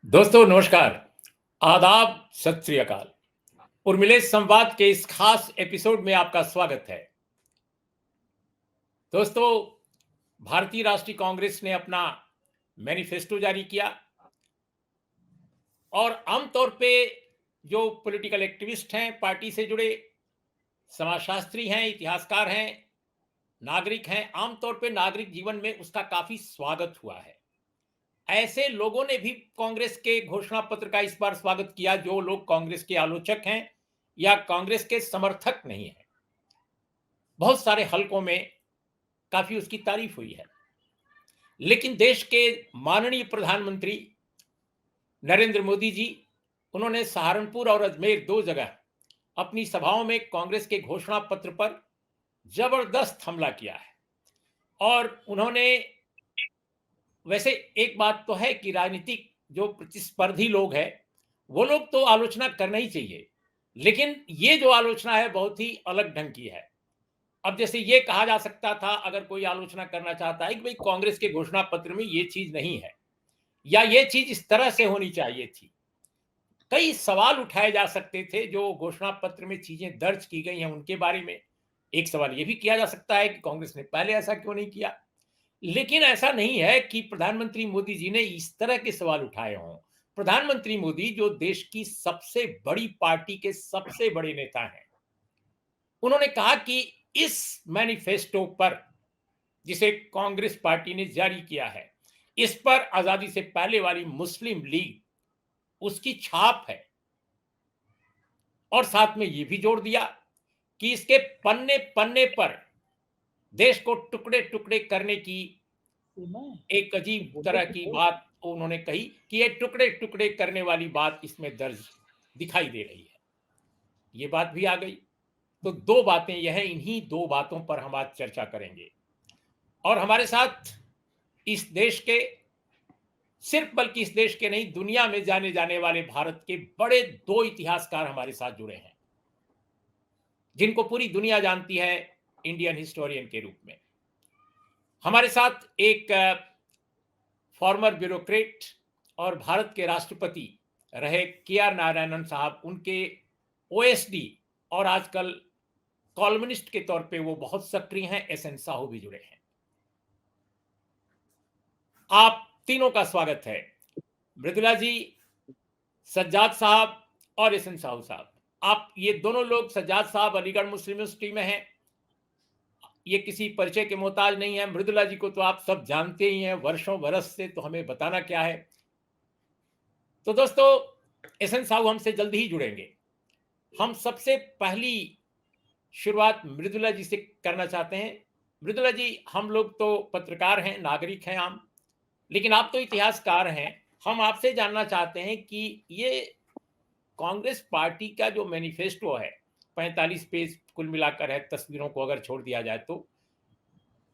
दोस्तों नमस्कार, आदाब, सत श्री अकाल। उर्मिले संवाद के इस खास एपिसोड में आपका स्वागत है। दोस्तों, भारतीय राष्ट्रीय कांग्रेस ने अपना मैनिफेस्टो जारी किया और आमतौर पे जो पॉलिटिकल एक्टिविस्ट हैं, पार्टी से जुड़े समाजशास्त्री हैं, इतिहासकार हैं, नागरिक हैं, आमतौर पे नागरिक जीवन में उसका काफी स्वागत हुआ है। ऐसे लोगों ने भी कांग्रेस के घोषणा पत्र का इस बार स्वागत किया जो लोग कांग्रेस के आलोचक हैं या कांग्रेस के समर्थक नहीं हैं। बहुत सारे हलकों में काफी उसकी तारीफ हुई है, लेकिन देश के माननीय प्रधानमंत्री नरेंद्र मोदी जी, उन्होंने सहारनपुर और अजमेर दो जगह अपनी सभाओं में कांग्रेस के घोषणा पत्र पर जबरदस्त हमला किया है। और उन्होंने, वैसे एक बात तो है कि राजनीतिक जो प्रतिस्पर्धी लोग हैं वो लोग तो आलोचना करना ही चाहिए, लेकिन ये जो आलोचना है बहुत ही अलग ढंग की है। अब जैसे ये कहा जा सकता था, अगर कोई आलोचना करना चाहता है कि भाई कांग्रेस के घोषणा पत्र में ये चीज नहीं है या ये चीज इस तरह से होनी चाहिए थी। कई सवाल उठाए जा सकते थे जो घोषणा पत्र में चीजें दर्ज की गई हैं उनके बारे में। एक सवाल ये भी किया जा सकता है कि कांग्रेस ने पहले ऐसा क्यों नहीं किया। लेकिन ऐसा नहीं है कि प्रधानमंत्री मोदी जी ने इस तरह के सवाल उठाए हों। प्रधानमंत्री मोदी जो देश की सबसे बड़ी पार्टी के सबसे बड़े नेता हैं, उन्होंने कहा कि इस मैनिफेस्टो पर जिसे कांग्रेस पार्टी ने जारी किया है, इस पर आजादी से पहले वाली मुस्लिम लीग उसकी छाप है। और साथ में यह भी जोड़ दिया कि इसके पन्ने पन्ने पर देश को टुकड़े टुकड़े करने की एक अजीब तरह की बात उन्होंने कही कि ये टुकड़े टुकड़े करने वाली बात इसमें दर्ज दिखाई दे रही है। ये बात भी आ गई। तो दो बातें यह है, इन्हीं दो बातों पर हम आज चर्चा करेंगे। और हमारे साथ इस देश के, सिर्फ बल्कि इस देश के नहीं, दुनिया में जाने जाने वाले भारत के बड़े दो इतिहासकार हमारे साथ जुड़े हैं, जिनको पूरी दुनिया जानती है इंडियन हिस्टोरियन के रूप में। हमारे साथ एक फॉर्मर ब्यूरोक्रेट और भारत के राष्ट्रपति रहे के.आर. नारायणन साहब, उनके ओएसडी और आजकल कॉलमनिस्ट के तौर पे वो बहुत सक्रिय हैं, एस.एन. साहू भी जुड़े हैं। आप तीनों का स्वागत है। मृदुला जी, सज्जाद साहब और एस.एन. साहू साहब। आप ये दोनों लोग, सज्जाद साहब अलीगढ़ मुस्लिम यूनिवर्सिटी में हैं, ये किसी परिचय के मोहताज नहीं है। मृदुला जी को तो आप सब जानते ही हैं वर्षों बरस से, तो हमें बताना क्या है। तो दोस्तों, एस.एन. साहू हमसे जल्दी ही जुड़ेंगे। हम सबसे पहली शुरुआत मृदुला जी से करना चाहते हैं। मृदुला जी, हम लोग तो पत्रकार हैं, नागरिक हैं आम, लेकिन आप तो इतिहासकार हैं। हम आपसे जानना चाहते हैं कि ये कांग्रेस पार्टी का जो मैनिफेस्टो है, 45 पेज कुल मिलाकर है, तस्वीरों को अगर छोड़ दिया जाए तो,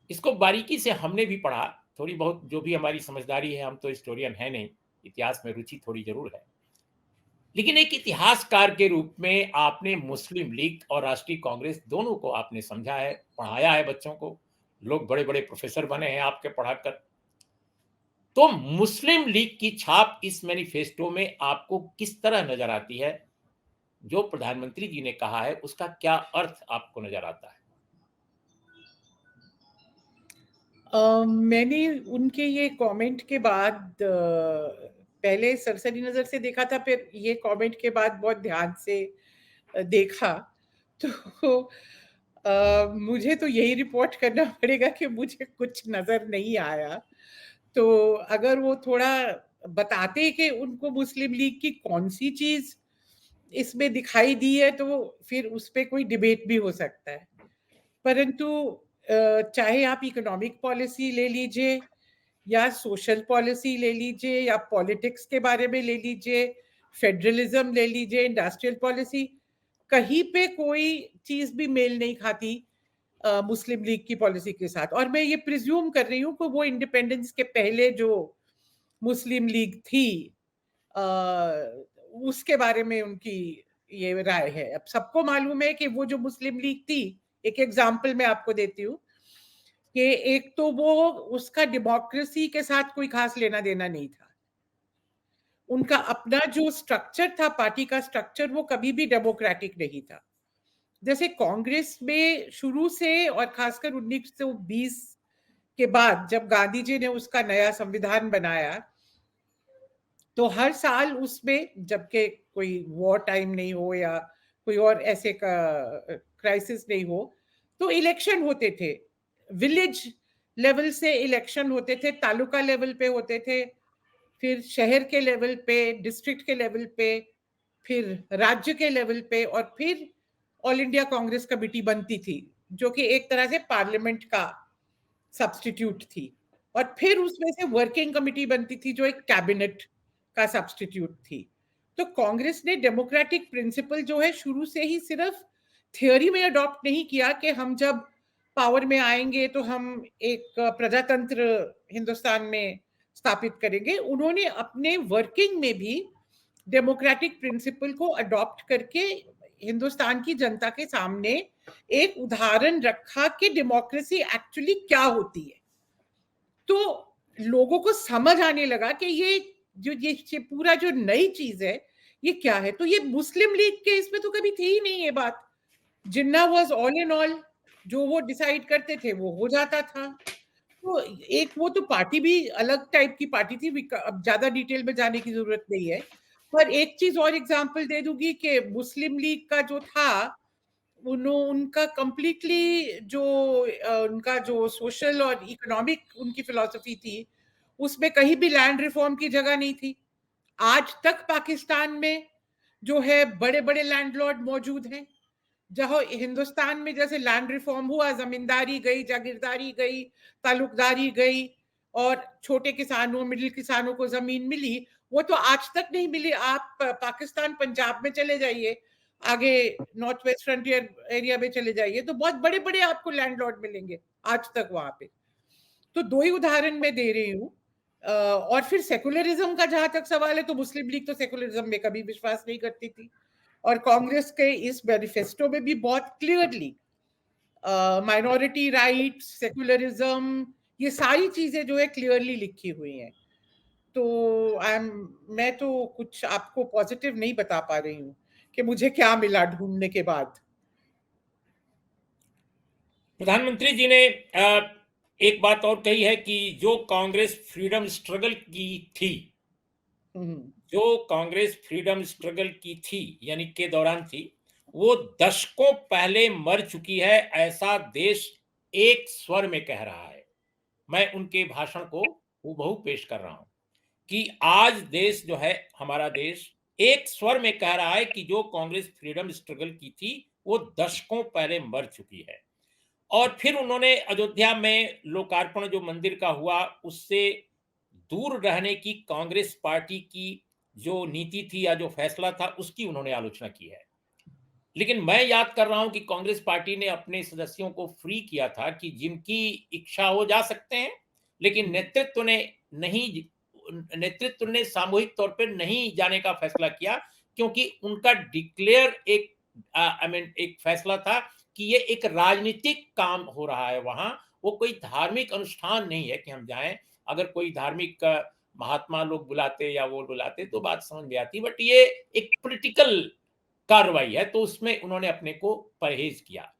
इसको बारीकी से हमने भी पढ़ा, थोड़ी बहुत जो भी हमारी समझदारी है, हम तो हिस्टोरियन है नहीं, इतिहास में रुचि थोड़ी जरूर है। लेकिन एक इतिहासकार के रूप में आपने मुस्लिम लीग और राष्ट्रीय कांग्रेस दोनों को आपने समझा है, पढ़ाया है बच्चों को, लोग बड़े बड़े प्रोफेसर बने हैं आपके पढ़ाकर। तो मुस्लिम लीग की छाप इस मैनिफेस्टो में आपको किस तरह नजर आती है? जो प्रधानमंत्री जी ने कहा है उसका क्या अर्थ आपको नजर आता है? मैंने उनके ये कमेंट के बाद पहले सरसरी नज़र से देखा था, फिर ये कमेंट के बाद बहुत ध्यान से देखा। तो मुझे तो यही रिपोर्ट करना पड़ेगा कि मुझे कुछ नज़र नहीं आया। तो अगर वो थोड़ा बताते कि उनको मुस्लिम लीग की कौन-सी चीज़ इसमें दिखाई दी है, तो फिर उस पे कोई डिबेट भी हो सकता है। परंतु चाहे आप इकोनॉमिक पॉलिसी ले लीजिए या सोशल पॉलिसी ले लीजिए या पॉलिटिक्स के बारे में ले लीजिए, फेडरलिज्म ले लीजिए, इंडस्ट्रियल पॉलिसी, कहीं पे कोई चीज़ भी मेल नहीं खाती मुस्लिम लीग की पॉलिसी के साथ। और मैं ये प्रिज्यूम कर रही हूँ कि वो इंडिपेंडेंस के पहले जो मुस्लिम लीग थी, अ, उसके बारे में उनकी ये राय है। अब सबको मालूम है कि वो जो मुस्लिम लीग थी, एक एग्जाम्पल मैं आपको देती हूँ कि एक तो वो, उसका डेमोक्रेसी के साथ कोई खास लेना देना नहीं था। उनका अपना जो स्ट्रक्चर था, पार्टी का स्ट्रक्चर, वो कभी भी डेमोक्रेटिक नहीं था। जैसे कांग्रेस में शुरू से और खासकर 1920 के बाद जब गांधी जी ने उसका नया संविधान बनाया, तो हर साल उसमें, जबकि कोई वॉर टाइम नहीं हो या कोई और ऐसे का क्राइसिस नहीं हो, तो इलेक्शन होते थे। विलेज लेवल से इलेक्शन होते थे, तालुका लेवल पे होते थे, फिर शहर के लेवल पे, डिस्ट्रिक्ट के लेवल पे, फिर राज्य के लेवल पे, और फिर ऑल इंडिया कांग्रेस कमेटी बनती थी, जो कि एक तरह से पार्लियामेंट का सब्स्टिट्यूट थी। और फिर उसमें से वर्किंग कमेटी बनती थी, जो एक कैबिनेट का सब्स्टिट्यूट थी। तो कांग्रेस ने डेमोक्रेटिक प्रिंसिपल जो है शुरू से ही सिर्फ थियोरी में अडॉप्ट नहीं किया कि हम जब पावर में आएंगे तो हम एक प्रजातंत्र हिंदुस्तान में स्थापित करेंगे। उन्होंने अपने वर्किंग में भी डेमोक्रेटिक प्रिंसिपल को अडॉप्ट करके हिंदुस्तान की जनता के सामने एक उदाहरण रखा कि डेमोक्रेसी एक्चुअली क्या होती है। तो लोगों को समझ आने लगा कि ये पूरा जो नई चीज है ये क्या है। तो ये मुस्लिम लीग के इसमें तो कभी थी ही नहीं ये बात। जिन्ना वाज ऑल इन ऑल, जो वो डिसाइड करते थे वो हो जाता था। तो एक वो तो पार्टी भी अलग टाइप की पार्टी थी, अब ज्यादा डिटेल में जाने की जरूरत नहीं है। पर एक चीज और एग्जांपल दे दूंगी कि मुस्लिम लीग का जो था, उनका कंप्लीटली जो उनका जो सोशल और इकोनॉमिक उनकी फिलॉसफी थी, उसमें कहीं भी लैंड रिफॉर्म की जगह नहीं थी। आज तक पाकिस्तान में जो है बड़े बड़े लैंडलॉर्ड मौजूद हैं। जहां हिंदुस्तान में जैसे लैंड रिफॉर्म हुआ, जमींदारी गई, जागीरदारी गई, तालुकदारी गई, और छोटे किसानों, मिडिल किसानों को जमीन मिली, वो तो आज तक नहीं मिली। आप पाकिस्तान पंजाब में चले जाइए, आगे नॉर्थ वेस्ट फ्रंटियर एरिया में चले जाइए, तो बहुत बड़े बड़े आपको लैंडलॉर्ड मिलेंगे आज तक वहां पे। तो दो ही उदाहरण मैं दे रही हूँ। और फिर सेकुलरिज्म का जहां तक सवाल है, तो मुस्लिम लीग तो सेकुलरिज्म में कभी विश्वास नहीं करती थी, और कांग्रेस के इस मैनिफेस्टो में भी बहुत क्लियरली माइनॉरिटी राइट्स, सेकुलरिज्म, ये सारी चीजें जो है क्लियरली लिखी हुई हैं। तो मैं तो कुछ आपको पॉजिटिव नहीं बता पा रही हूँ कि मुझे क्या मिला ढूंढने के बाद। प्रधानमंत्री जी ने एक बात और कही है कि जो कांग्रेस फ्रीडम स्ट्रगल की थी, जो कांग्रेस फ्रीडम स्ट्रगल की थी यानी के दौरान थी, वो दशकों पहले मर चुकी है, ऐसा देश एक स्वर में कह रहा है। मैं उनके भाषण को हूबहू पेश कर रहा हूं कि आज देश जो है, हमारा देश एक स्वर में कह रहा है कि जो कांग्रेस फ्रीडम स्ट्रगल की थी वो दशकों पहले मर चुकी है। और फिर उन्होंने अयोध्या में लोकार्पण जो मंदिर का हुआ, उससे दूर रहने की कांग्रेस पार्टी की जो नीति थी या जो फैसला था, उसकी उन्होंने आलोचना की है। लेकिन मैं याद कर रहा हूं कि कांग्रेस पार्टी ने अपने सदस्यों को फ्री किया था कि जिनकी इच्छा हो जा सकते हैं, लेकिन नेतृत्व ने सामूहिक तौर पर नहीं जाने का फैसला किया, क्योंकि उनका डिक्लेयर एक एक फैसला था कि ये एक राजनीतिक काम हो रहा है वहां, वो कोई धार्मिक अनुष्ठान नहीं है कि हम जाएं। अगर कोई धार्मिक महात्मा लोग बुलाते या वो बुलाते तो बात समझ में आती, बट ये एक पॉलिटिकल कार्रवाई है, तो उसमें उन्होंने अपने को परहेज किया।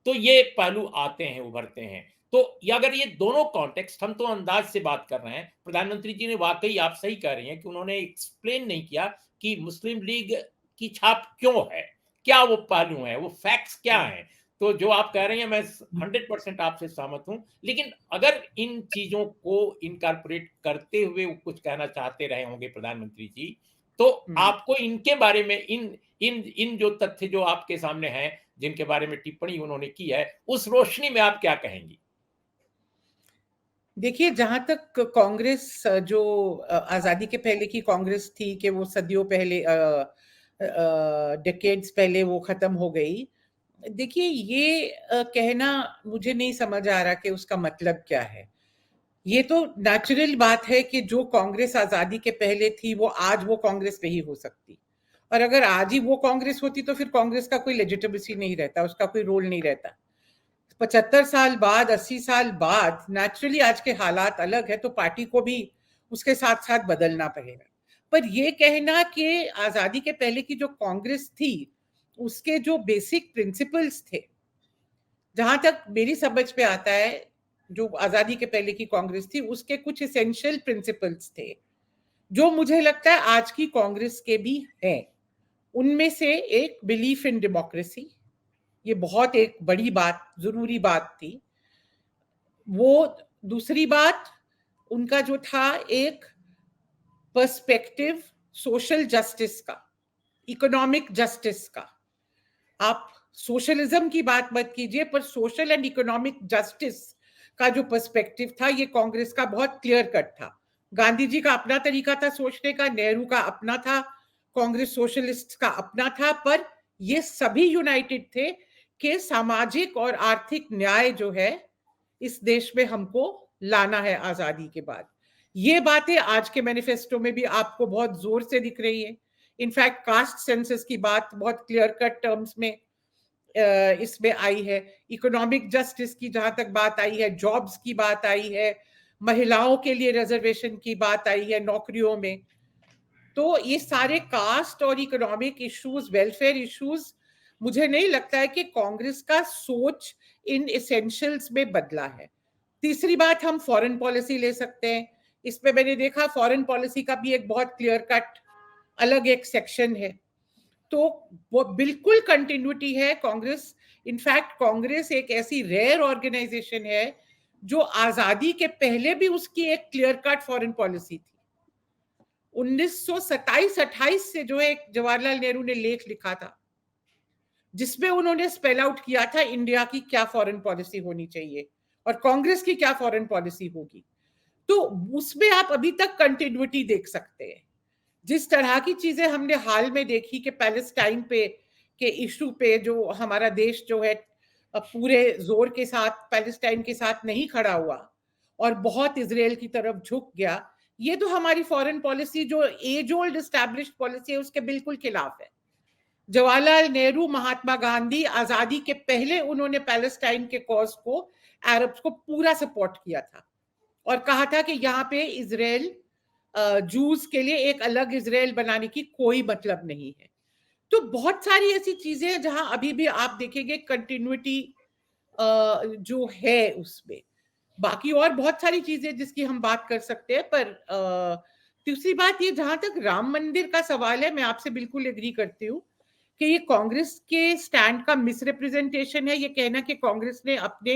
तो ये पहलू आते हैं, उभरते हैं। तो अगर ये दोनों कॉन्टेक्स्ट, हम तो अंदाज से बात कर रहे हैं, प्रधानमंत्री जी ने वाकई, आप सही कह रही हैं कि उन्होंने एक्सप्लेन नहीं किया कि मुस्लिम लीग की छाप क्यों है, क्या वो पहलू है, वो फैक्ट्स क्या हैं। तो जो आप कह रही हैं, मैं 100% आपसे सहमत हूं। लेकिन अगर इन चीजों को इनकॉर्पोरेट करते हुए वो कुछ कहना चाहते रहे होंगे प्रधानमंत्री जी, तो आपको इनके बारे में, इन इन इन जो तथ्य जो आपके सामने हैं, जिनके बारे में टिप्पणी उन्होंने की है, उस रोशनी में आप क्या कहेंगी? देखिए, जहां तक कांग्रेस जो आजादी के पहले की कांग्रेस थी कि वो सदियों पहले, डेकेड्स पहले वो खत्म हो गई। देखिए, ये कहना मुझे नहीं समझ आ रहा कि उसका मतलब क्या है। ये तो नेचुरल बात है कि जो कांग्रेस आजादी के पहले थी वो आज वो कांग्रेस नहीं हो सकती, और अगर आज ही वो कांग्रेस होती तो फिर कांग्रेस का कोई लेजिटिमेसी नहीं रहता, उसका कोई रोल नहीं रहता। 75 साल बाद, 80 साल बाद नेचुरली आज के हालात अलग है, तो पार्टी को भी उसके साथ साथ बदलना पड़ेगा। पर ये कहना कि आजादी के पहले की जो कांग्रेस थी उसके जो बेसिक प्रिंसिपल्स थे, जहां तक मेरी समझ पे आता है, जो आजादी के पहले की कांग्रेस थी उसके कुछ एसेंशियल प्रिंसिपल्स थे जो मुझे लगता है आज की कांग्रेस के भी हैं। उनमें से एक बिलीफ इन डेमोक्रेसी, ये बहुत एक बड़ी बात, जरूरी बात थी वो। दूसरी बात उनका जो था, एक पर्सपेक्टिव सोशल जस्टिस का, इकोनॉमिक जस्टिस का। आप सोशलिज्म की बात मत कीजिए, पर सोशल एंड इकोनॉमिक जस्टिस का जो पर्सपेक्टिव था ये कांग्रेस का बहुत क्लियर कट था। गांधी जी का अपना तरीका था सोचने का, नेहरू का अपना था, कांग्रेस सोशलिस्ट का अपना था, पर ये सभी यूनाइटेड थे कि सामाजिक और आर्थिक न्याय जो है इस देश में हमको लाना है आजादी के बाद। ये बातें आज के मैनिफेस्टो में भी आपको बहुत जोर से दिख रही है। इनफैक्ट कास्ट सेंसस की बात बहुत क्लियर कट टर्म्स में इसमें आई है। इकोनॉमिक जस्टिस की जहां तक बात आई है, जॉब्स की बात आई है, महिलाओं के लिए रिजर्वेशन की बात आई है नौकरियों में। तो ये सारे कास्ट और इकोनॉमिक इश्यूज, वेलफेयर इश्यूज, मुझे नहीं लगता है कि कांग्रेस का सोच इन एसेंशियल्स में बदला है। तीसरी बात, हम फॉरेन पॉलिसी ले सकते हैं। इसमें मैंने देखा फॉरेन पॉलिसी का भी एक बहुत क्लियर कट अलग एक सेक्शन है, तो वो बिल्कुल कंटिन्यूटी है कांग्रेस। इनफैक्ट कांग्रेस एक ऐसी रेयर ऑर्गेनाइजेशन है जो आजादी के पहले भी उसकी एक क्लियर कट फॉरेन पॉलिसी थी। 1927-28 से जो है जवाहरलाल नेहरू ने लेख लिखा था जिसमें उन्होंने स्पेल आउट किया था इंडिया की क्या फॉरेन पॉलिसी होनी चाहिए और कांग्रेस की क्या फॉरेन पॉलिसी होगी। तो उसमें आप अभी तक कंटिन्यूटी देख सकते हैं। जिस तरह की चीजें हमने हाल में देखी कि पैलेस्टाइन पे के इशू पे जो हमारा देश जो है पूरे जोर के साथ पैलेस्टाइन के साथ नहीं खड़ा हुआ और बहुत इजराइल की तरफ झुक गया, ये तो हमारी फॉरेन पॉलिसी जो एज ओल्ड एस्टैब्लिश्ड पॉलिसी है उसके बिल्कुल खिलाफ है। जवाहरलाल नेहरू, महात्मा गांधी, आजादी के पहले उन्होंने पैलेस्टाइन के कॉज को, अरब्स को पूरा सपोर्ट किया था और कहा था कि यहाँ पे इजराइल, जूस के लिए एक अलग इजराइल बनाने की कोई मतलब नहीं है। तो बहुत सारी ऐसी चीजें हैं जहां अभी भी आप देखेंगे कंटिन्यूटी जो है उसमें। बाकी और बहुत सारी चीजें जिसकी हम बात कर सकते हैं, पर दूसरी बात ये, जहां तक राम मंदिर का सवाल है, मैं आपसे बिल्कुल एग्री करती हूँ कि ये कांग्रेस के स्टैंड का मिसरिप्रेजेंटेशन है। ये कहना कि कांग्रेस ने अपने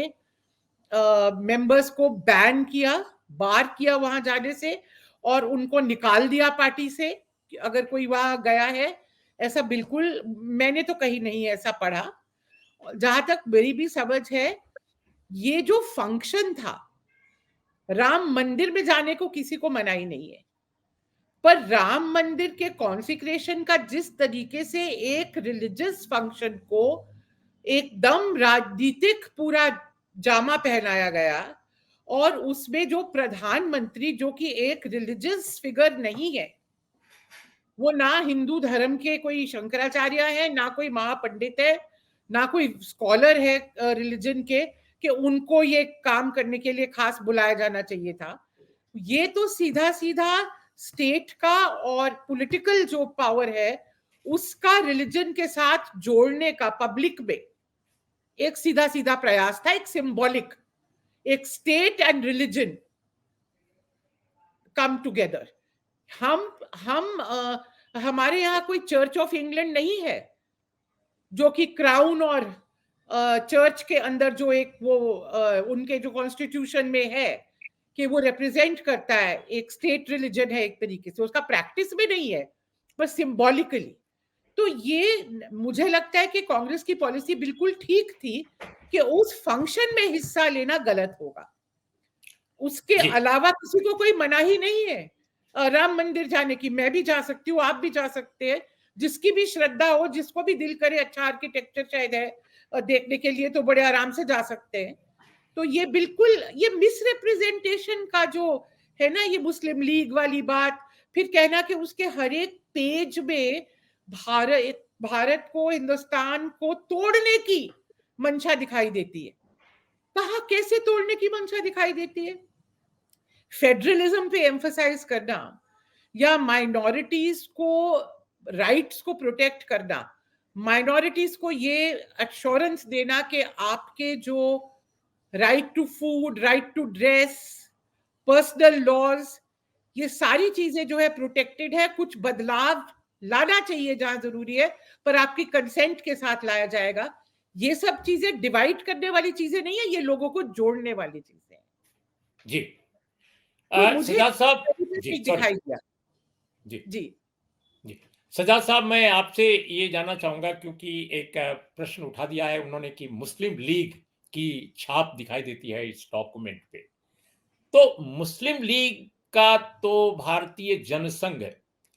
मेंबर्स को बैन किया, बार किया वहां जाने से और उनको निकाल दिया पार्टी से अगर कोई वहां गया है, ऐसा बिल्कुल मैंने तो कहीं नहीं ऐसा पढ़ा। जहां तक मेरी भी समझ है, ये जो फंक्शन था, राम मंदिर में जाने को किसी को मनाही नहीं है, पर राम मंदिर के कॉन्सिक्रेशन का जिस तरीके से एक रिलीजियस फंक्शन को एकदम राजनीतिक पूरा जामा पहनाया गया और उसमें जो प्रधानमंत्री, जो कि एक रिलीजियस फिगर नहीं है, वो ना हिंदू धर्म के कोई शंकराचार्य है, ना कोई महापंडित है, ना कोई स्कॉलर है रिलीजन के, कि उनको ये काम करने के लिए खास बुलाया जाना चाहिए था। ये तो सीधा सीधा स्टेट का और पॉलिटिकल जो पावर है उसका रिलीजन के साथ जोड़ने का पब्लिक में एक सीधा सीधा प्रयास था, एक सिंबॉलिक, एक state and religion come together. हमारे यहाँ कोई चर्च ऑफ इंग्लैंड नहीं है जो कि क्राउन और चर्च के अंदर जो एक वो उनके जो कॉन्स्टिट्यूशन में है कि वो रिप्रेजेंट करता है, एक स्टेट रिलीजन है एक तरीके से, उसका प्रैक्टिस में नहीं है पर सिंबॉलिकली। तो ये मुझे लगता है कि कांग्रेस की पॉलिसी बिल्कुल ठीक थी कि उस फंक्शन में हिस्सा लेना गलत होगा, उसके अलावा किसी को कोई मनाही नहीं है राम मंदिर जाने की। मैं भी जा सकती हूँ, आप भी जा सकते हैं, जिसकी भी श्रद्धा हो, जिसको भी दिल करे, अच्छा आर्किटेक्चर शायद है देखने के लिए, तो बड़े आराम से जा सकते हैं। तो ये बिल्कुल, ये मिसरिप्रेजेंटेशन का जो है ना, ये मुस्लिम लीग वाली बात, फिर कहना कि उसके हर एक पेज में भारत को, हिंदुस्तान को तोड़ने की मंशा दिखाई देती है। कहा कैसे तोड़ने की मंशा दिखाई देती है? फेडरलिज्म पे एम्फसाइज करना या माइनॉरिटीज को राइट्स को प्रोटेक्ट करना, माइनॉरिटीज को ये एश्योरेंस देना कि आपके जो right to food, right to dress, personal laws, ये सारी चीजें जो है प्रोटेक्टेड है। कुछ बदलाव लाना चाहिए जहां जरूरी है, पर आपकी कंसेंट के साथ लाया जाएगा। ये सब चीजें डिवाइड करने वाली चीजें नहीं है, ये लोगों को जोड़ने वाली चीजें हैं। जी तो मुझे सजाद साहब, जी ठीक सॉरी, दिखाई दिया। जी जी जी सजाद साहब, मैं आपसे ये जानना चाहूंगा, क्योंकि एक प्रश्न उठा दिया है उन्होंने कि मुस्लिम लीग की छाप दिखाई देती है इस डॉक्यूमेंट पे। तो मुस्लिम लीग का तो भारतीय जनसंघ,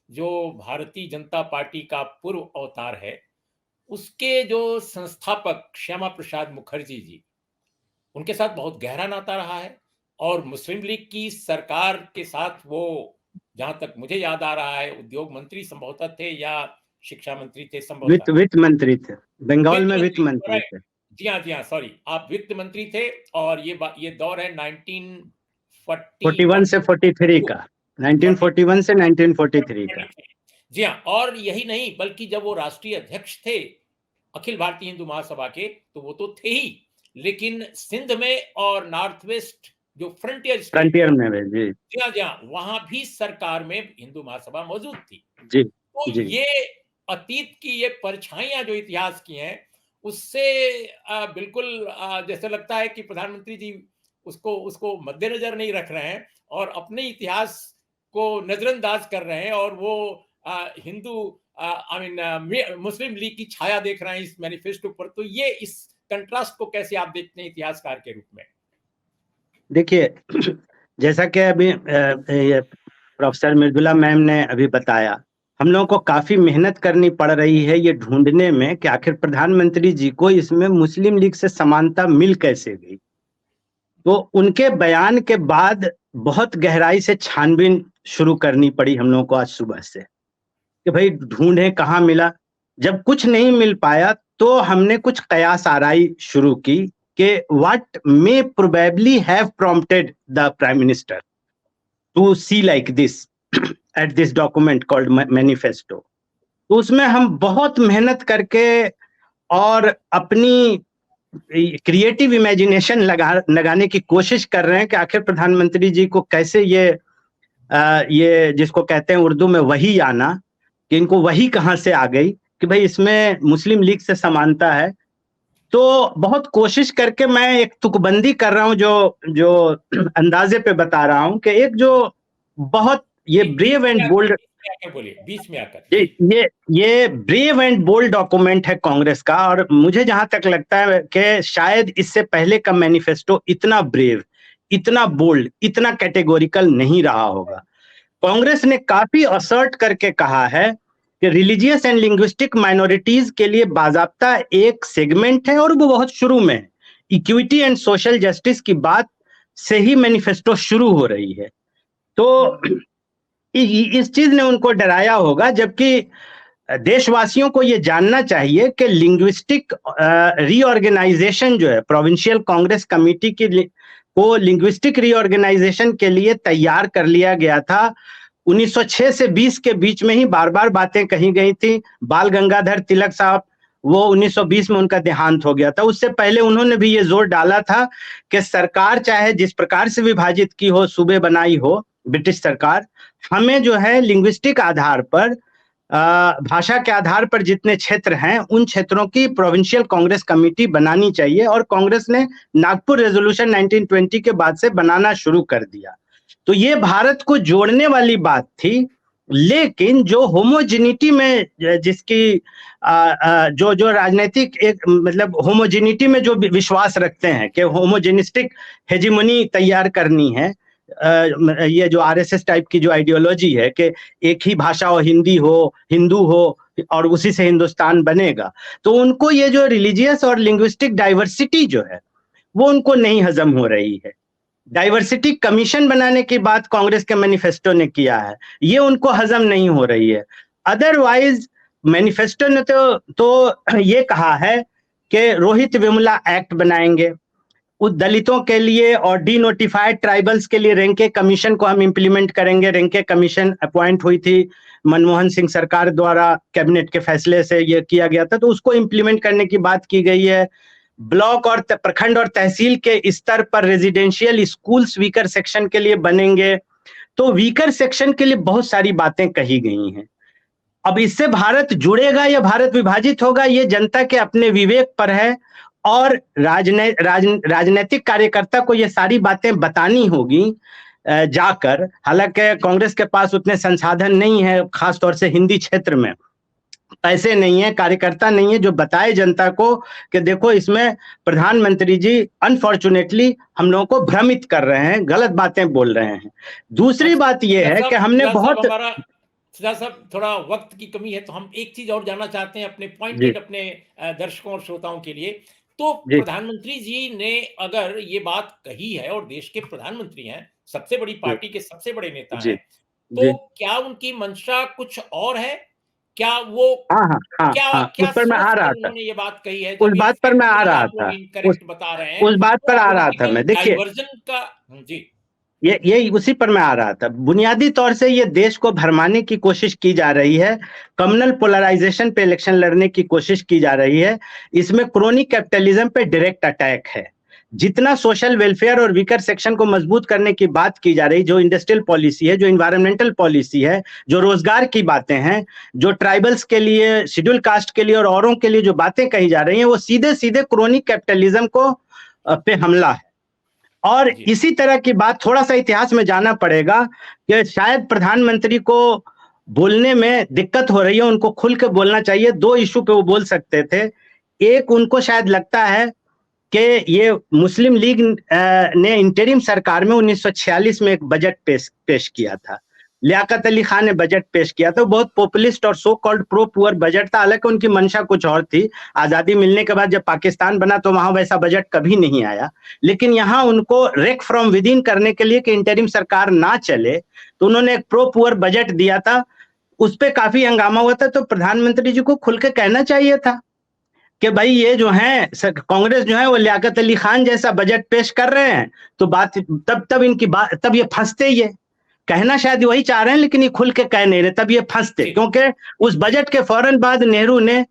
जो भारतीय जनता पार्टी का पूर्व अवतार है, उसके जो संस्थापक श्यामा प्रसाद मुखर्जी जी, उनके साथ बहुत गहरा नाता रहा है। और मुस्लिम लीग की सरकार के साथ वो, जहां तक मुझे याद आ रहा है, उद्योग मंत्री संभवतः थे या शिक्षा मंत्री थे संभवतः। वित्त मंत्री थे, बंगाल वित्त में वित्त मंत्री, मंत्री थे। जी हाँ सॉरी, आप वित्त मंत्री थे। और ये दौर है 41 से 43 का, 1941 से 1943 का। जी हाँ, और यही नहीं बल्कि जब वो राष्ट्रीय अध्यक्ष थे अखिल भारतीय हिंदू महासभा के, तो वो तो थे ही, लेकिन सिंध में और नॉर्थ वेस्ट जो फ्रंटियर में जी जी हाँ, वहां भी सरकार में हिंदू महासभा मौजूद थी। जी तो जी ये अतीत की ये परछाइयां जो इतिहास की हैं, उससे बिल्कुल जैसे लगता है कि प्रधानमंत्री जी उसको उसको मद्देनजर नहीं रख रहे हैं और अपने इतिहास को नजरअंदाज कर रहे हैं, और वो Hindu I mean Muslim league की छाया देख रहे हैं इस मैनिफेस्टो पर। तो ये इस कंट्रास्ट को कैसे आप देखते हैं इतिहासकार के रूप में? देखिए, जैसा कि अभी प्रोफेसर मृदुला मैम ने अभी बताया, हम लोगों को काफी मेहनत करनी पड़ रही है ये ढूंढने में कि आखिर प्रधानमंत्री जी को इसमें मुस्लिम लीग से समानता मिल कैसे गई। तो उनके बयान के बाद बहुत गहराई से छानबीन शुरू करनी पड़ी हम लोगों को आज सुबह से, कि भाई ढूंढे कहाँ मिला। जब कुछ नहीं मिल पाया तो हमने कुछ कयास आराई शुरू की कि what may probably have prompted the prime minister to see like this at this document called manifesto। तो उसमें हम बहुत मेहनत करके और अपनी क्रिएटिव इमेजिनेशन लगाने की कोशिश कर रहे हैं कि आखिर प्रधानमंत्री जी को कैसे ये जिसको कहते हैं उर्दू में वही आना, कि इनको वही कहाँ से आ गई कि भाई इसमें मुस्लिम लीग से समानता है। तो बहुत कोशिश करके मैं एक तुकबंदी कर रहा हूं, जो अंदाजे पे बता रहा हूं कि एक जो बहुत ये ब्रेव एंड बोल्ड, बीच में आकर ये ब्रेव एंड बोल्ड डॉक्यूमेंट है कांग्रेस का। और मुझे जहां तक लगता है कि शायद इससे पहले का मैनिफेस्टो इतना ब्रेव, इतना बोल्ड, इतना कैटेगोरिकल नहीं रहा होगा। कांग्रेस ने काफी असर्ट करके कहा है कि रिलीजियस एंड लिंग्विस्टिक माइनॉरिटीज के लिए बाजाब्ता एक सेगमेंट है, और वो बहुत शुरू में इक्विटी एंड सोशल जस्टिस की बात से ही मैनिफेस्टो शुरू हो रही है। तो इस चीज ने उनको डराया होगा, जबकि देशवासियों को ये जानना चाहिए कि लिंग्विस्टिक रीऑर्गेनाइजेशन जो है, प्रोविंशियल कांग्रेस कमेटी को लिंग्विस्टिक रीऑर्गेनाइजेशन के लिए तैयार कर लिया गया था। 1906 से 20 के बीच में ही बार बार बातें कही गई थी। बाल गंगाधर तिलक साहब, वो 1920 में उनका देहांत हो गया था। उससे पहले उन्होंने भी ये जोर डाला था कि सरकार चाहे जिस प्रकार से विभाजित की हो, सूबे बनाई हो ब्रिटिश सरकार, हमें जो है लिंग्विस्टिक आधार पर, भाषा के आधार पर जितने क्षेत्र हैं उन क्षेत्रों की प्रोविंशियल कांग्रेस कमेटी बनानी चाहिए। और कांग्रेस ने नागपुर रेजोल्यूशन 1920 के बाद से बनाना शुरू कर दिया। तो ये भारत को जोड़ने वाली बात थी, लेकिन जो होमोजेनिटी में जिसकी जो राजनीतिक एक मतलब होमोजेनिटी में जो विश्वास रखते हैं कि होमोजेनिस्टिक हेजिमनी तैयार करनी है, ये जो आरएसएस टाइप की जो आइडियोलॉजी है कि एक ही भाषा हो, हिंदी हो, हिंदू हो, और उसी से हिंदुस्तान बनेगा, तो उनको ये जो रिलीजियस और लिंग्विस्टिक डाइवर्सिटी जो है वो उनको नहीं हजम हो रही है। डाइवर्सिटी कमीशन बनाने की बात कांग्रेस के मैनिफेस्टो ने किया है, ये उनको हजम नहीं हो रही है। अदरवाइज मैनिफेस्टो ने तो ये कहा है कि रोहित वेमुला एक्ट बनाएंगे, उस दलितों के लिए और डी नोटिफाइड ट्राइबल्स के लिए रेंके कमीशन को हम इम्प्लीमेंट करेंगे। रेंके कमीशन अपॉइंट हुई थी मनमोहन सिंह सरकार द्वारा, कैबिनेट के फैसले से ये किया गया था, तो उसको इम्प्लीमेंट करने की बात की गई है। ब्लॉक और प्रखंड और तहसील के स्तर पर रेजिडेंशियल स्कूल्स वीकर सेक्शन के लिए बनेंगे। तो वीकर सेक्शन के लिए बहुत सारी बातें कही गई हैं। अब इससे भारत जुड़ेगा या भारत विभाजित होगा, ये जनता के अपने विवेक पर है, और राजनीतिक कार्यकर्ता को ये सारी बातें बतानी होगी जाकर। हालांकि कांग्रेस के पास उतने संसाधन नहीं है, खासतौर से हिंदी क्षेत्र में पैसे नहीं है, कार्यकर्ता नहीं है जो बताए जनता को कि देखो इसमें प्रधानमंत्री जी अनफॉर्चुनेटली हम लोगों को भ्रमित कर रहे हैं, गलत बातें बोल रहे हैं। दूसरी बात यह है कि हमने बहुत सिद्धार्थ साहब, थोड़ा वक्त की कमी है तो हम एक चीज और जानना चाहते हैं अपने पॉइंटेड अपने दर्शकों और श्रोताओं के लिए। तो प्रधानमंत्री जी ने अगर ये बात कही है और देश के प्रधानमंत्री हैं, सबसे बड़ी पार्टी के सबसे बड़े नेता हैं, तो क्या उनकी मंशा कुछ और है? क्या वो उस पर मैं आ रहा था, उन्होंने ये बात कही है? उस बात पर मैं आ रहा था, इनकरेक्ट बता रहे हैं, उस बात पर आ रहा था मैं। देखिए जी ये उसी पर मैं आ रहा था। बुनियादी तौर से ये देश को भरमाने की कोशिश की जा रही है, कम्युनल पोलराइजेशन पे इलेक्शन लड़ने की कोशिश की जा रही है। इसमें क्रोनी कैपिटलिज्म पे डायरेक्ट अटैक है। जितना सोशल वेलफेयर और वीकर सेक्शन को मजबूत करने की बात की जा रही, जो इंडस्ट्रियल पॉलिसी है, जो इन्वायरमेंटल पॉलिसी है, जो रोजगार की बातें हैं, जो ट्राइबल्स के लिए, शेड्यूल कास्ट के लिए और औरों के लिए जो बातें कही जा रही हैं, वो सीधे सीधे क्रोनी कैपिटलिज्म को पे हमला है। और इसी तरह की बात, थोड़ा सा इतिहास में जाना पड़ेगा कि शायद प्रधानमंत्री को बोलने में दिक्कत हो रही है, उनको खुल के बोलना चाहिए। दो इशू पे वो बोल सकते थे। एक, उनको शायद लगता है कि ये मुस्लिम लीग ने इंटरिम सरकार में 1946 में एक बजट पेश किया था। लियाकत अली खान ने बजट पेश किया था, बहुत पॉपुलिस्ट और so called pro poor budget था। हालांकि उनकी मंशा कुछ और थी। आजादी मिलने के बाद जब पाकिस्तान बना तो वहां वैसा बजट कभी नहीं आया, लेकिन यहाँ उनको रेक फ्रॉम विद इन करने के लिए कि इंटरिम सरकार ना चले, तो उन्होंने एक प्रो पुअर बजट दिया था। उस पर काफी हंगामा हुआ था। तो प्रधानमंत्री जी को खुल के कहना चाहिए था कि भाई ये जो है कांग्रेस जो है वो लियाकत अली खान जैसा बजट पेश कर रहे हैं, तो बात तब इनकी बात, तब ये फंसते। ये कहना शायद वही चाह रहे हैं लेकिन ये खुल के कह नहीं रहे, तब ये फंसते। क्योंकि उस बजट के फौरन बाद नेहरू ने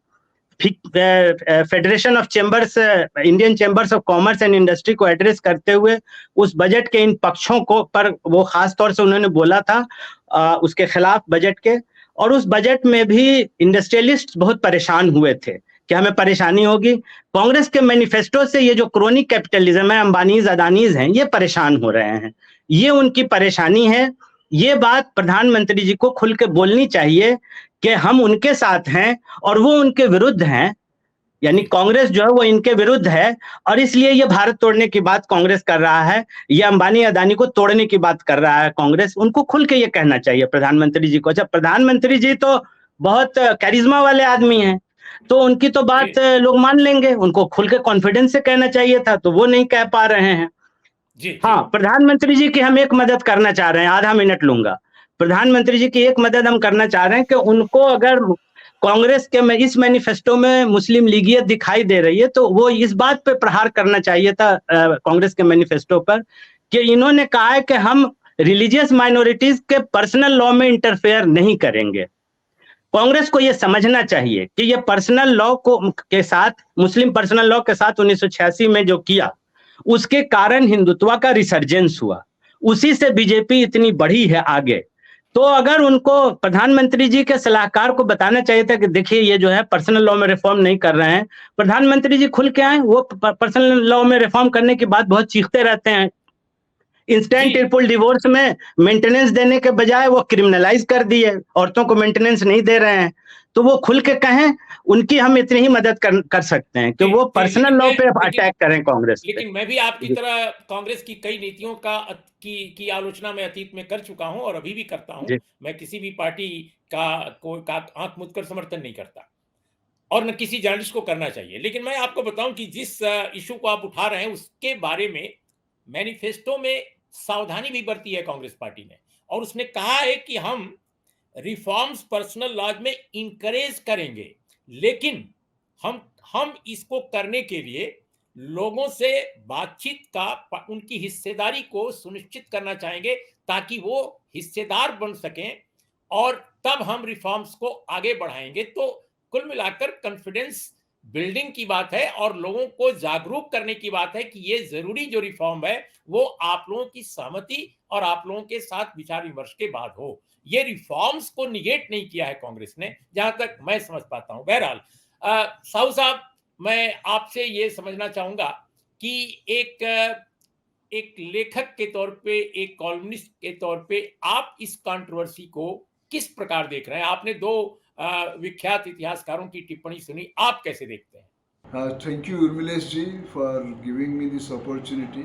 federation of chambers, Indian chambers of commerce and industry को एड्रेस करते हुए उस बजट के इन पक्षों को पर वो खास तौर से उन्होंने बोला था उसके खिलाफ बजट के। और उस बजट में भी इंडस्ट्रियलिस्ट बहुत परेशान हुए थे कि हमें परेशानी होगी। कांग्रेस के मैनिफेस्टो से ये जो क्रोनी कैपिटलिज्म है, अंबानीज अदानीज हैं, ये परेशान हो रहे हैं, ये उनकी परेशानी है। ये बात प्रधानमंत्री जी को खुल के बोलनी चाहिए कि हम उनके साथ हैं और वो उनके विरुद्ध हैं, यानी कांग्रेस जो है वो इनके विरुद्ध है, और इसलिए ये भारत तोड़ने की बात कांग्रेस कर रहा है, ये अंबानी अदानी को तोड़ने की बात कर रहा है कांग्रेस। उनको खुल के ये कहना चाहिए प्रधानमंत्री जी को। अच्छा, प्रधानमंत्री जी तो बहुत कैरिज्मा वाले आदमी हैं, तो उनकी तो बात लोग मान लेंगे, उनको खुल के कॉन्फिडेंस से कहना चाहिए था, तो वो नहीं कह पा रहे हैं। हाँ, प्रधानमंत्री जी की हम एक मदद करना चाह रहे हैं, आधा मिनट लूंगा। प्रधानमंत्री जी की एक मदद हम करना चाह रहे हैं कि उनको अगर कांग्रेस के में इस मैनिफेस्टो में मुस्लिम लीगियत दिखाई दे रही है, तो वो इस बात पे प्रहार करना चाहिए था कांग्रेस के मैनिफेस्टो पर कि इन्होंने कहा है कि हम रिलीजियस माइनॉरिटीज के पर्सनल लॉ में इंटरफेयर नहीं करेंगे। कांग्रेस को यह समझना चाहिए कि ये पर्सनल लॉ को के साथ, मुस्लिम पर्सनल लॉ के साथ 1986 में जो किया, उसके कारण हिंदुत्व का रिसर्जेंस हुआ, उसी से बीजेपी इतनी बढ़ी है आगे। तो अगर उनको प्रधानमंत्री जी के सलाहकार को बताना चाहिए था कि देखिए ये जो है पर्सनल लॉ में रिफॉर्म नहीं कर रहे हैं, प्रधानमंत्री जी खुल के आए। वो पर्सनल लॉ में रिफॉर्म करने की बात बहुत चीखते रहते हैं। इंस्टेंट ट्रिपल डिवोर्स में मेंटेनेंस देने के बजाय वो क्रिमिनलाइज कर दिए, औरतों को मेंटेनेंस नहीं दे रहे हैं। तो वो खुल के कहें, उनकी हम इतनी ही मदद कर सकते हैं कि वो पर्सनल लॉ पे अटैक करें कांग्रेस पे। लेकिन मैं भी आपकी तरह कांग्रेस की कई नीतियों की आलोचना मैं अतीत में कर चुका हूं और अभी भी करता हूं। मैं किसी भी पार्टी का आंख मूंद कर समर्थन नहीं करता और न किसी जर्नलिस्ट को करना चाहिए। लेकिन मैं आपको बताऊं कि जिस इशू को आप उठा रहे हैं उसके बारे में मैनिफेस्टो में सावधानी भी बरती है कांग्रेस पार्टी ने, और उसने कहा है कि हम रिफॉर्म्स पर्सनल लॉज में इंकरेज करेंगे, लेकिन हम इसको करने के लिए लोगों से बातचीत का उनकी हिस्सेदारी को सुनिश्चित करना चाहेंगे ताकि वो हिस्सेदार बन सकें और तब हम रिफॉर्म्स को आगे बढ़ाएंगे। तो कुल मिलाकर कॉन्फिडेंस बिल्डिंग की बात है और लोगों को जागरूक करने की बात है कि ये जरूरी जो रिफॉर्म है वो आप लोगों की सहमति और आप लोगों के साथ विचार विमर्श के बाद हो। ये रिफॉर्म्स को निगेट नहीं किया है कांग्रेस ने, जहां तक मैं समझ पाता हूं। बहरहाल साहू साहब, मैं आपसे ये समझना चाहूंगा कि एक लेखक के तौर पे, एक कॉलमनिस्ट के तौर पे आप इस कंट्रोवर्सी को किस प्रकार देख रहे हैं? आपने दो विख्यात इतिहासकारों की टिप्पणी सुनी, आप कैसे देखते हैं? Thank you Urmilesh ji for giving me this opportunity.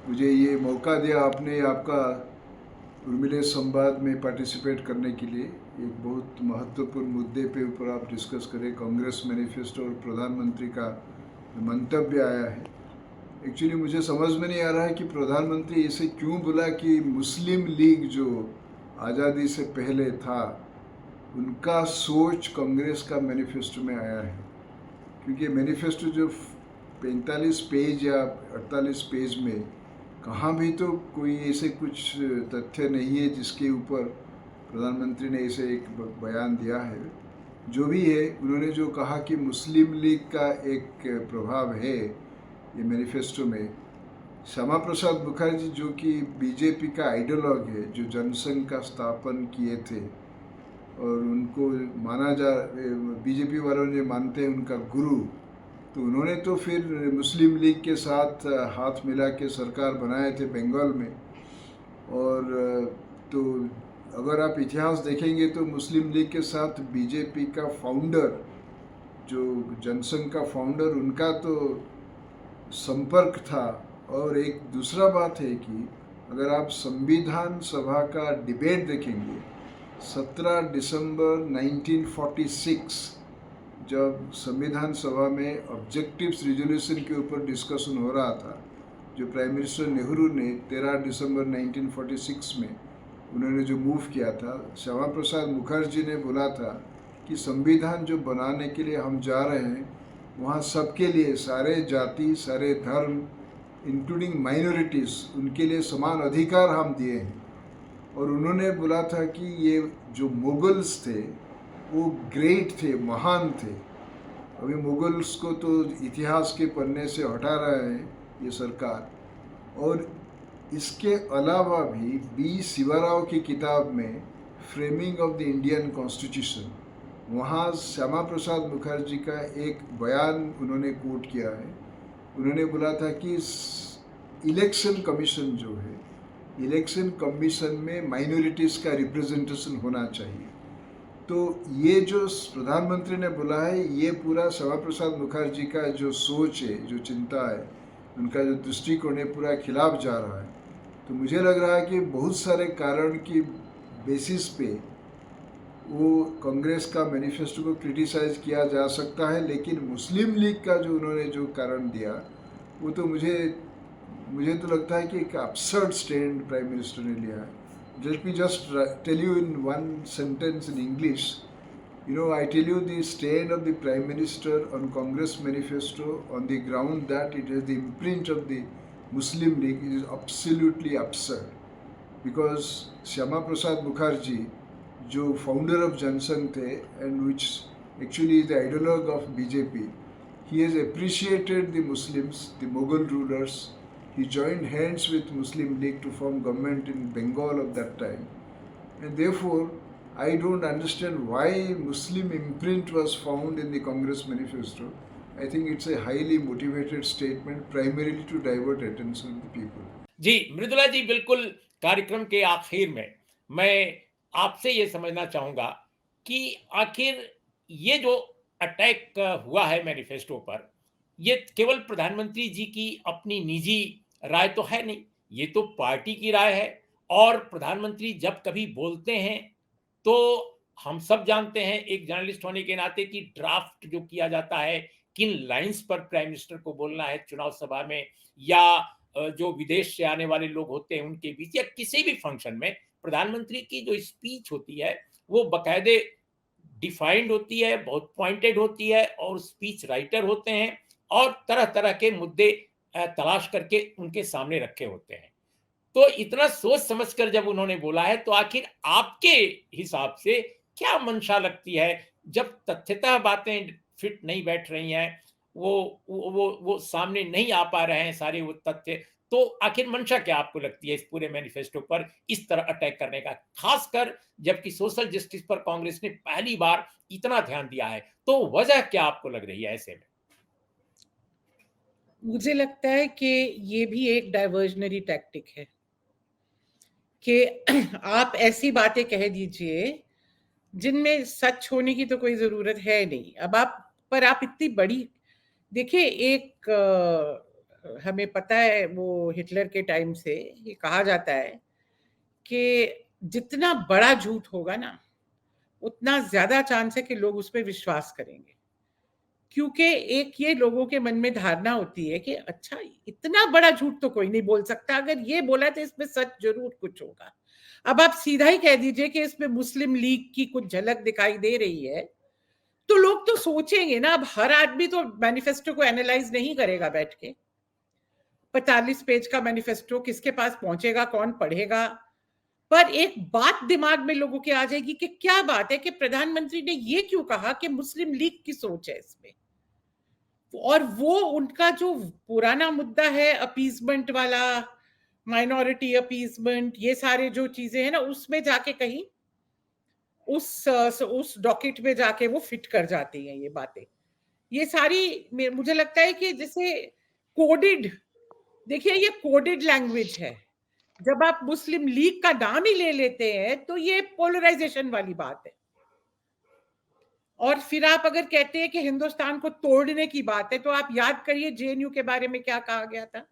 मुझे ये मौका दिया आपने, आपका उर्मिलेश संवाद में पार्टिसिपेट करने के लिए। एक बहुत महत्वपूर्ण मुद्दे पे ऊपर आप डिस्कस करें, कांग्रेस मैनिफेस्टो और प्रधानमंत्री का मंतव्य आया है। एक्चुअली मुझे समझ में नहीं आ रहा है कि प्रधानमंत्री इसे क्यों बोला कि मुस्लिम लीग जो आज़ादी से पहले था उनका सोच कांग्रेस का मैनिफेस्टो में आया है, क्योंकि मैनिफेस्टो जो 45 पेज या 48 पेज में कहाँ भी तो कोई ऐसे कुछ तथ्य नहीं है जिसके ऊपर प्रधानमंत्री ने ऐसे एक बयान दिया है। जो भी है, उन्होंने जो कहा कि मुस्लिम लीग का एक प्रभाव है ये मैनिफेस्टो में। श्यामा प्रसाद मुखर्जी जो कि बीजेपी का आइडियोलॉग है, जो जनसंघ का स्थापन किए थे और उनको माना बीजेपी वालों ने मानते हैं उनका गुरु, तो उन्होंने तो फिर मुस्लिम लीग के साथ हाथ मिला के सरकार बनाए थे बंगाल में। और तो अगर आप इतिहास देखेंगे तो मुस्लिम लीग के साथ बीजेपी का फाउंडर, जो जनसंघ का फाउंडर, उनका तो संपर्क था। और एक दूसरा बात है कि अगर आप संविधान सभा का डिबेट देखेंगे, 17 दिसंबर 1946 जब संविधान सभा में ऑब्जेक्टिव्स रिजोल्यूशन के ऊपर डिस्कशन हो रहा था, जो प्राइम मिनिस्टर नेहरू ने 13 दिसंबर 1946 में उन्होंने जो मूव किया था, श्यामा प्रसाद मुखर्जी ने बोला था कि संविधान जो बनाने के लिए हम जा रहे हैं वहाँ सबके लिए, सारे जाति, सारे धर्म, इंक्लूडिंग माइनॉरिटीज़, उनके लिए समान अधिकार हम दिए हैं। और उन्होंने बोला था कि ये जो मुगल्स थे वो ग्रेट थे, महान थे। अभी मुगल्स को तो इतिहास के पन्ने से हटा रहा है ये सरकार। और इसके अलावा भी बी शिवाराव की किताब में framing of the Indian constitution, वहाँ श्यामा प्रसाद मुखर्जी का एक बयान उन्होंने कोट किया है। उन्होंने बोला था कि इलेक्शन कमीशन जो है, इलेक्शन कमीशन में माइनॉरिटीज़ का रिप्रेजेंटेशन होना चाहिए। तो ये जो प्रधानमंत्री ने बोला है, ये पूरा श्यामा प्रसाद मुखर्जी का जो सोच है, जो चिंता है, उनका जो दृष्टिकोण है, पूरा खिलाफ जा रहा है। तो मुझे लग रहा है कि बहुत सारे कारण की बेसिस पे वो कांग्रेस का मैनिफेस्टो को क्रिटिसाइज किया जा सकता है, लेकिन मुस्लिम लीग का जो उन्होंने जो कारण दिया वो तो मुझे तो लगता है कि एक absurd स्टैंड प्राइम मिनिस्टर ने लिया है। Let me just tell you in one sentence in English. You know, I tell you the stand of the Prime Minister on Congress manifesto on the ground that it has the imprint of the Muslim League is absolutely absurd. Because Shyama Prasad Mukherjee, जो founder of Jansangh थे and which actually is the ideologue of BJP, he has appreciated the Muslims, the Mughal rulers. He joined hands with Muslim League to form government in Bengal of that time. And therefore, I don't understand why Muslim imprint was found in the Congress manifesto. I think it's a highly motivated statement primarily to divert attention of the people. जी मृदुला जी, बिल्कुल कार्यक्रम के आखिर में मैं आपसे ये समझना चाहूंगा कि आखिर ये जो अटैक हुआ है मैनिफेस्टो पर, ये केवल प्रधानमंत्री जी की अपनी निजी राय तो है नहीं, ये तो पार्टी की राय है। और प्रधानमंत्री जब कभी बोलते हैं तो हम सब जानते हैं एक जर्नलिस्ट होने के नाते कि ड्राफ्ट जो किया जाता है, किन लाइंस पर प्राइम मिनिस्टर को बोलना है चुनाव सभा में, या जो विदेश से आने वाले लोग होते हैं उनके बीच, या किसी भी फंक्शन में प्रधानमंत्री की जो स्पीच होती है वो बकायदे डिफाइंड होती है, बहुत पॉइंटेड होती है, और स्पीच राइटर होते हैं और तरह तरह के मुद्दे तलाश करके उनके सामने रखे होते हैं। तो इतना सोच समझकर जब उन्होंने बोला है, तो आखिर आपके हिसाब से क्या मंशा लगती है जब तथ्यतः बातें फिट नहीं बैठ रही हैं, वो सामने नहीं आ पा रहे हैं सारे वो तथ्य, तो आखिर मंशा क्या आपको लगती है इस पूरे मैनिफेस्टो पर इस तरह अटैक करने का, खासकर जबकि सोशल जस्टिस पर कांग्रेस ने पहली बार इतना ध्यान दिया है, तो वजह क्या आपको लग रही है ऐसे में? मुझे लगता है कि ये भी एक डाइवर्जनरी टैक्टिक है कि आप ऐसी बातें कह दीजिए जिनमें सच होने की तो कोई जरूरत है नहीं। अब आप इतनी बड़ी, देखिए, हमें पता है वो हिटलर के टाइम से ये कहा जाता है कि जितना बड़ा झूठ होगा ना, उतना ज्यादा चांस है कि लोग उस पर विश्वास करेंगे, क्योंकि एक ये लोगों के मन में धारणा होती है कि अच्छा, इतना बड़ा झूठ तो कोई नहीं बोल सकता, अगर ये बोला तो इसमें सच जरूर कुछ होगा। अब आप सीधा ही कह दीजिए कि इसमें मुस्लिम लीग की कुछ झलक दिखाई दे रही है, तो लोग तो सोचेंगे ना। अब हर आदमी तो मैनिफेस्टो को एनालाइज नहीं करेगा बैठ के। 45 पेज का मैनिफेस्टो किसके पास पहुंचेगा, कौन पढ़ेगा? पर एक बात दिमाग में लोगों के आ जाएगी कि क्या बात है कि प्रधानमंत्री ने ये क्यों कहा कि मुस्लिम लीग की सोच है इसमें, और वो उनका जो पुराना मुद्दा है अपीजमेंट वाला, माइनॉरिटी अपीजमेंट, ये सारे जो चीजें हैं ना, उसमें जाके कहीं उस डॉकेट में जाके वो फिट कर जाती हैं ये बातें। ये सारी मुझे लगता है कि जैसे कोडेड, देखिए ये कोडेड लैंग्वेज है। जब आप मुस्लिम लीग का नाम ही ले लेते हैं तो ये पोलराइजेशन वाली बात है। और फिर आप अगर कहते हैं कि हिंदुस्तान को तोड़ने की बात है, तो आप याद करिए जेएनयू के बारे में क्या कहा गया था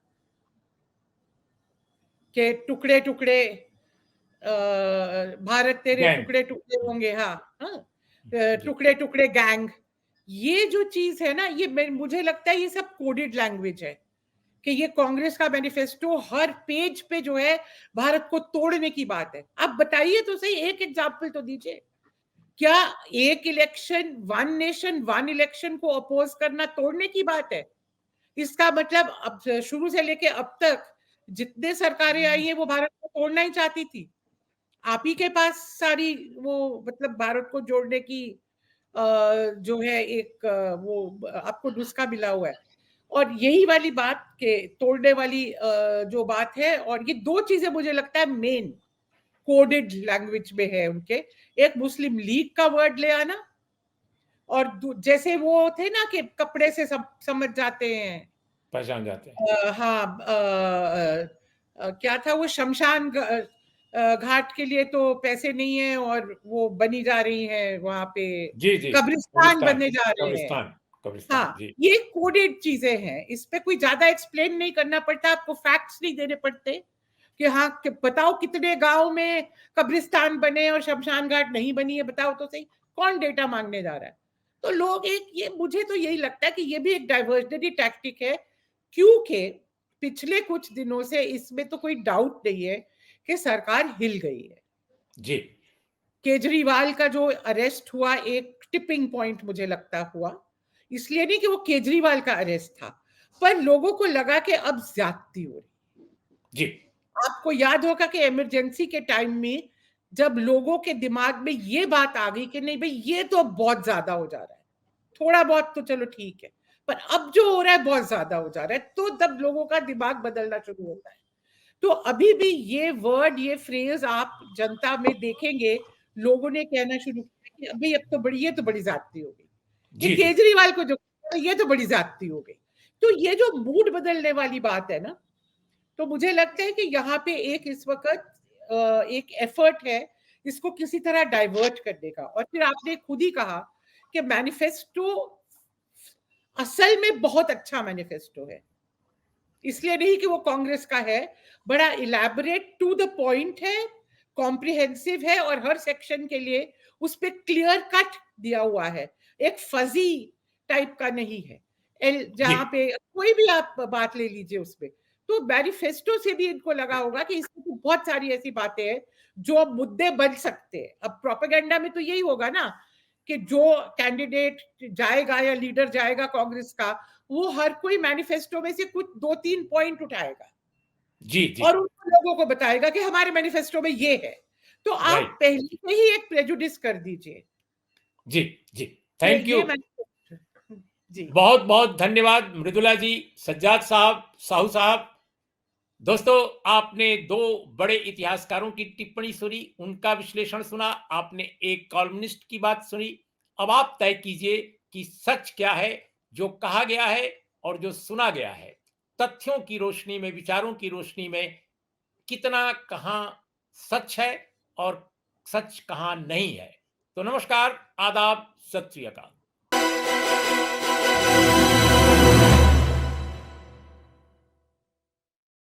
कि टुकड़े टुकड़े भारत तेरे गैंग। टुकड़े टुकड़े होंगे। हाँ, टुकड़े टुकड़े गैंग। ये जो चीज है ना, ये मुझे लगता है ये सब कोडेड लैंग्वेज है कि ये कांग्रेस का मैनिफेस्टो हर पेज पे जो है भारत को तोड़ने की बात है। अब बताइए तो सही, एक एग्जाम्पल तो दीजिए। क्या एक election, one nation one election को अपोज करना तोड़ने की बात है? इसका मतलब अब शुरू से लेके अब तक जितने सरकारें आई हैं वो भारत को तोड़ना ही चाहती थी। आप ही के पास सारी वो मतलब भारत को जोड़ने की जो है एक वो आपको नुस्खा मिला हुआ है। और यही वाली बात के तोड़ने वाली जो बात है, और ये दो चीजें मुझे लगता है मेन कोडेड लैंग्वेज में है उनके। एक मुस्लिम लीग का वर्ड ले आना, और जैसे वो थे ना कि कपड़े से समझ जाते हैं, पहचान जाते हैं। क्या था वो, शमशान घाट के लिए तो पैसे नहीं है और वो बनी जा रही है वहां पे, जी जी, कब्रिस्तान बनने जा रहे हैं। कब्रिस्तान, कब्रिस्तान हाँ, जी। ये कोडेड चीजें हैं, इस पे कोई ज्यादा एक्सप्लेन नहीं करना पड़ता, आपको फैक्ट्स नहीं देने पड़ते कि हाँ बताओ कितने गांव में कब्रिस्तान बने और शमशान घाट नहीं बनी है, बताओ तो सही, कौन डेटा मांगने जा रहा है? तो लोग ये मुझे तो यही लगता है कि ये भी एक डाइवर्जनरी टैक्टिक है, क्योंकि पिछले कुछ दिनों से इसमें तो कोई डाउट नहीं है कि सरकार हिल गई है। जी। केजरीवाल का जो अरेस्ट हुआ एक टिपिंग पॉइंट मुझे लगता हुआ, इसलिए नहीं कि वो केजरीवाल का अरेस्ट था, पर लोगों को लगा कि अब ज्यादती हो रही। जी। आपको याद होगा कि इमरजेंसी के टाइम में जब लोगों के दिमाग में ये बात आ गई कि नहीं भाई ये तो बहुत ज्यादा हो जा रहा है, थोड़ा बहुत तो चलो ठीक है, पर अब जो हो रहा है बहुत ज्यादा हो जा रहा है, तो तब लोगों का दिमाग बदलना शुरू होता है। तो अभी भी ये वर्ड, ये फ्रेज आप जनता में देखेंगे, लोगों ने कहना शुरू किया कि अभी अब तो ये तो बड़ी ज्यादती हो गई। ये केजरीवाल को जो ये तो बड़ी ज्यादती हो गई। तो ये जो मूड बदलने वाली बात है ना, तो मुझे लगता है कि यहाँ पे एक इस वक्त एक एफर्ट है इसको किसी तरह डाइवर्ट करने का। और फिर आपने खुद ही कहा कि मैनिफेस्टो असल में बहुत अच्छा मैनिफेस्टो है, इसलिए नहीं कि वो कांग्रेस का है, बड़ा इलैबोरेट, टू द पॉइंट है, कॉम्प्रिहेंसिव है, और हर सेक्शन के लिए उस पे क्लियर कट दिया हुआ है, एक फजी टाइप का नहीं है। जहां पे कोई भी आप बात ले लीजिए उसमें, तो मैनिफेस्टो से भी इनको लगा होगा कि इसमें तो बहुत सारी ऐसी बातें हैं जो अब मुद्दे बन सकते हैं। अब प्रोपेगेंडा में तो यही होगा ना कि जो कैंडिडेट जाएगा या लीडर जाएगा कांग्रेस का, वो हर कोई मैनिफेस्टो में से कुछ 2-3 पॉइंट उठाएगा जी जी और उनको लोगों को बताएगा कि हमारे मैनिफेस्टो में ये है। तो आप राइट पहले से ही एक प्रेजुडिस कर दीजिए जी जी कि थैंक यू ये मैनिफेस्टो। जी बहुत बहुत धन्यवाद मृदुला जी, सज्जाद साहब, साहू साहब। दोस्तों, आपने दो बड़े इतिहासकारों की टिप्पणी सुनी, उनका विश्लेषण सुना, आपने एक कॉलमनिस्ट की बात सुनी। अब आप तय कीजिए कि सच क्या है, जो कहा गया है और जो सुना गया है। तथ्यों की रोशनी में, विचारों की रोशनी में कितना कहाँ सच है और सच कहाँ नहीं है। तो नमस्कार, आदाब, सत श्री अकाल।